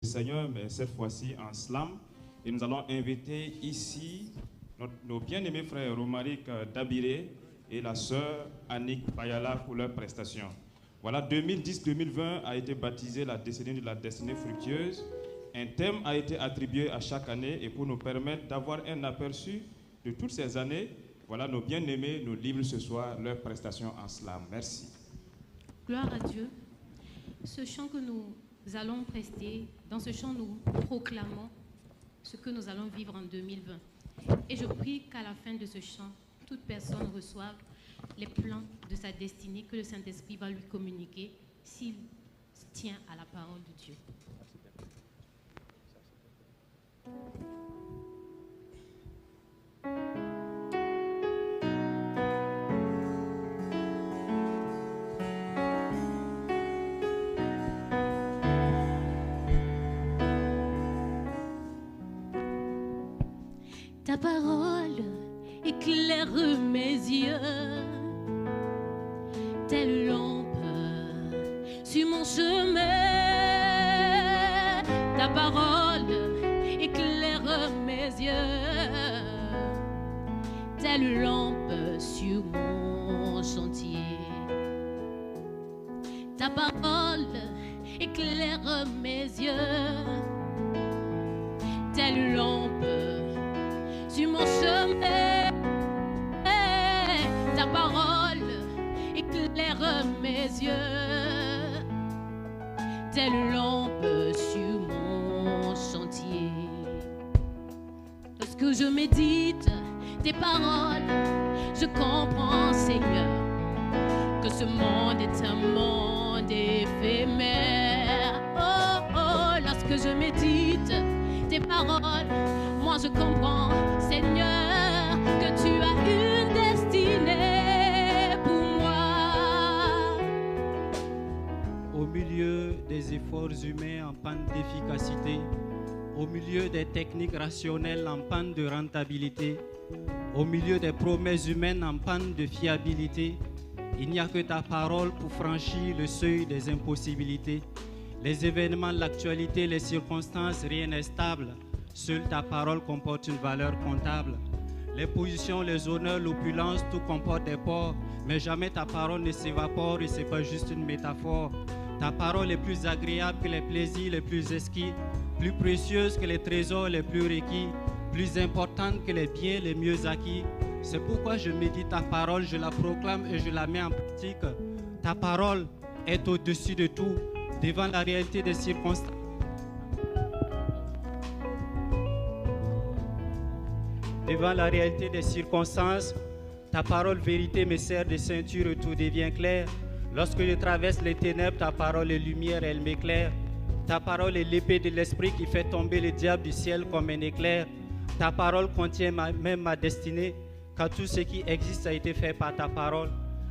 Seigneur, mais cette fois-ci en slam. Et nous allons inviter ici nos bien-aimés frères Romaric Dabiré et la sœur Annick Bayala pour leur prestation. Voilà, 2010-2020 a été baptisé la décennie de la destinée fructueuse. Un thème a été attribué à chaque année et pour nous permettre d'avoir un aperçu de toutes ces années, voilà, nos bien-aimés nous livrent ce soir leur prestation en slam. Merci. Gloire à Dieu. Ce chant que nous allons prester, dans ce chant nous proclamons ce que nous allons vivre en 2020. Et je prie qu'à la fin de ce chant, toute personne reçoive les plans de sa destinée que le Saint-Esprit va lui communiquer s'il tient à la parole de Dieu. Ta parole éclaire mes yeux, telle lampe sur mon chemin. Ta parole éclaire mes yeux, telle lampe sur mon chantier. Ta parole éclaire mes yeux, telle lampe sur mon chemin. Ta parole éclaire mes yeux, telle lampe sur mon chantier. Lorsque je médite tes paroles, je comprends, Seigneur, que ce monde est un monde éphémère. Oh, oh, lorsque je médite tes paroles, moi je comprends, Seigneur, que tu as une destinée pour moi. Au milieu des efforts humains en panne d'efficacité, au milieu des techniques rationnelles en panne de rentabilité, au milieu des promesses humaines en panne de fiabilité, il n'y a que ta parole pour franchir le seuil des impossibilités. Les événements, l'actualité, les circonstances, rien n'est stable. Seule ta parole comporte une valeur comptable. Les positions, les honneurs, l'opulence, tout comporte des ports. Mais jamais ta parole ne s'évapore et c'est pas juste une métaphore. Ta parole est plus agréable que les plaisirs les plus exquis, plus précieuse que les trésors les plus requis, plus importante que les biens les mieux acquis. C'est pourquoi je médite ta parole, je la proclame et je la mets en pratique. Ta parole est au-dessus de tout, devant la réalité des circonstances. Devant la réalité des circonstances, ta parole vérité me sert de ceinture et tout devient clair. Lorsque je traverse les ténèbres, ta parole est lumière, elle m'éclaire. Ta parole est l'épée de l'esprit qui fait tomber le diable du ciel comme un éclair. Ta parole contient même ma destinée, car tout ce qui existe a été fait par ta parole.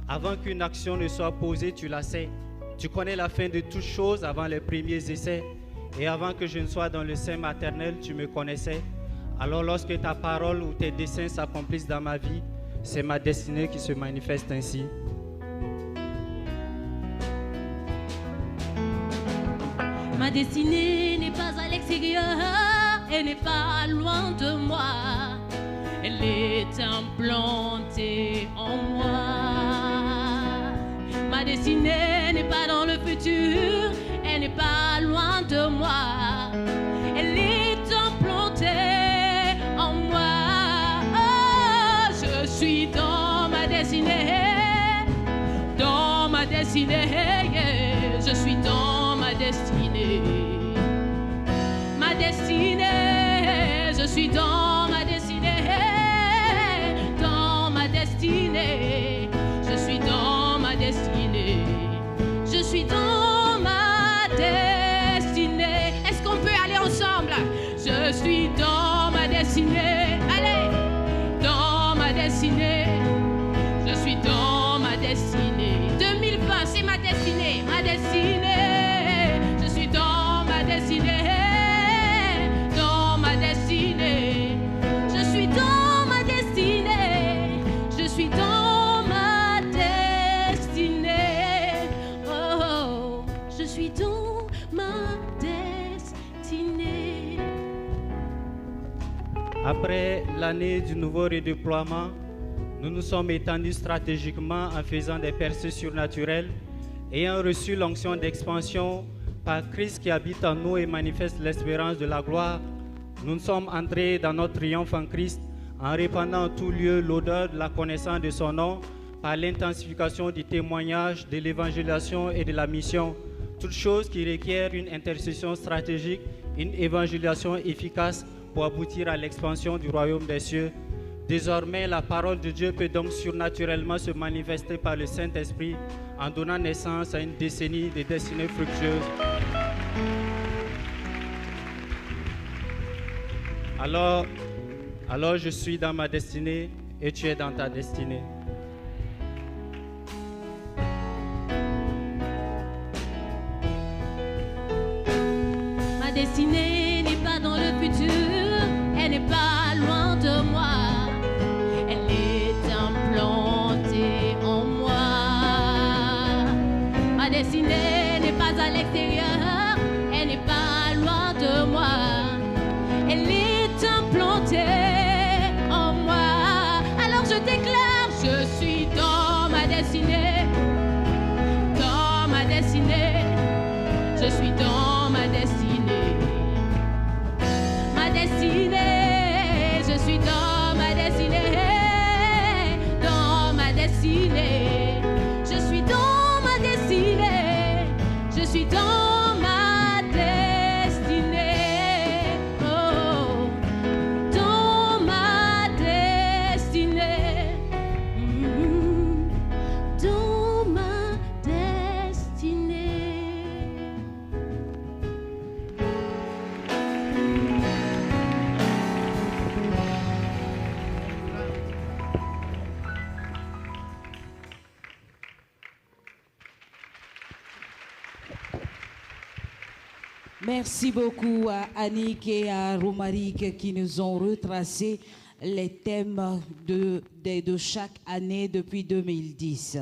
Avant qu'une action ne soit posée, tu la sais. Tu connais la fin de toutes choses avant les premiers essais. Et avant que je ne sois dans le sein maternel, tu me connaissais. Alors lorsque ta parole ou tes desseins s'accomplissent dans ma vie, c'est ma destinée qui se manifeste ainsi. Ma destinée n'est pas à l'extérieur, elle n'est pas loin de moi. Elle est implantée en moi. Ma destinée n'est pas dans le futur, elle n'est pas loin de moi. Elle est implantée en moi. Oh, je suis dans ma destinée, dans ma destinée, yeah. Je suis dans ma destinée, ma destinée, je suis dans ma destinée, dans ma destinée, je suis dans ma destinée, je suis dans ma destinée. Est-ce qu'on peut aller ensemble? Je suis dans ma destinée, allez, dans ma destinée, je suis dans ma destinée. 2020, c'est ma destinée. Après l'année du nouveau redéploiement, nous nous sommes étendus stratégiquement en faisant des percées surnaturelles, ayant reçu l'onction d'expansion par Christ qui habite en nous et manifeste l'espérance de la gloire. Nous sommes entrés dans notre triomphe en Christ en répandant en tout lieu l'odeur de la connaissance de son nom par l'intensification du témoignage, de l'évangélisation et de la mission. Toutes choses qui requièrent une intercession stratégique, une évangélisation efficace pour aboutir à l'expansion du royaume des cieux. Désormais, la parole de Dieu peut donc surnaturellement se manifester par le Saint-Esprit en donnant naissance à une décennie de destinées fructueuses. Alors je suis dans ma destinée et tu es dans ta destinée. Ma destinée n'est pas dans le futur, elle n'est pas loin de moi. Elle est implantée en moi. Ma destinée n'est pas à l'extérieur, elle n'est pas loin de moi. Elle est implantée en moi. Alors je déclare, je suis dans ma destinée. Dans ma destinée, je suis dans ma destinée. Ma destinée, je suis dans ma destinée. Dans ma destinée, je suis dans ma destinée. Je suis dans ma destinée. Oh, dans ma destinée. Dans ma destinée. Merci beaucoup à Annick et à Romaric qui nous ont retracé les thèmes de chaque année depuis 2010.